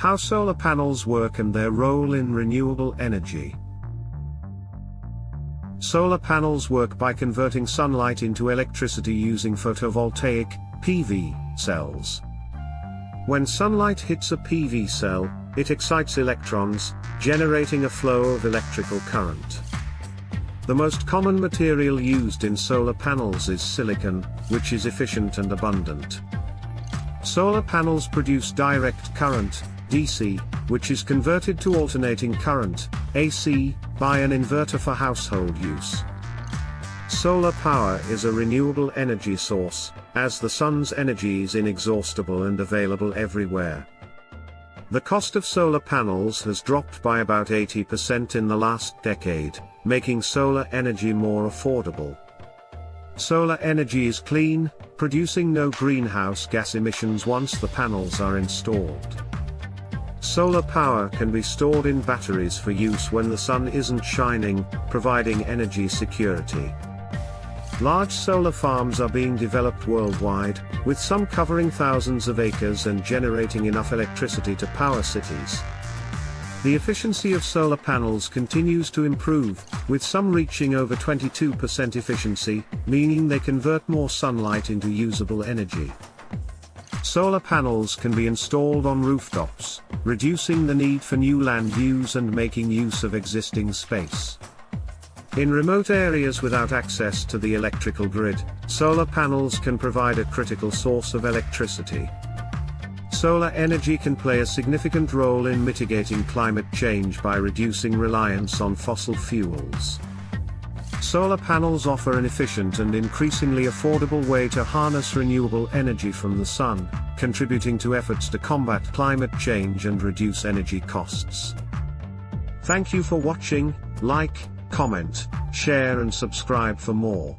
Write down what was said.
How solar panels work and their role in renewable energy. Solar panels work by converting sunlight into electricity using photovoltaic (PV) cells. When sunlight hits a PV cell, it excites electrons, generating a flow of electrical current. The most common material used in solar panels is silicon, which is efficient and abundant. Solar panels produce direct current, DC, which is converted to alternating current, AC, by an inverter for household use. Solar power is a renewable energy source, as the sun's energy is inexhaustible and available everywhere. The cost of solar panels has dropped by about 80% in the last decade, making solar energy more affordable. Solar energy is clean, producing no greenhouse gas emissions once the panels are installed. Solar power can be stored in batteries for use when the sun isn't shining, providing energy security. Large solar farms are being developed worldwide, with some covering thousands of acres and generating enough electricity to power cities. The efficiency of solar panels continues to improve, with some reaching over 22% efficiency, meaning they convert more sunlight into usable energy. Solar panels can be installed on rooftops, reducing the need for new land use and making use of existing space. In remote areas without access to the electrical grid, solar panels can provide a critical source of electricity. Solar energy can play a significant role in mitigating climate change by reducing reliance on fossil fuels. Solar panels offer an efficient and increasingly affordable way to harness renewable energy from the sun, contributing to efforts to combat climate change and reduce energy costs. Thank you for watching. Like, comment, share and subscribe for more.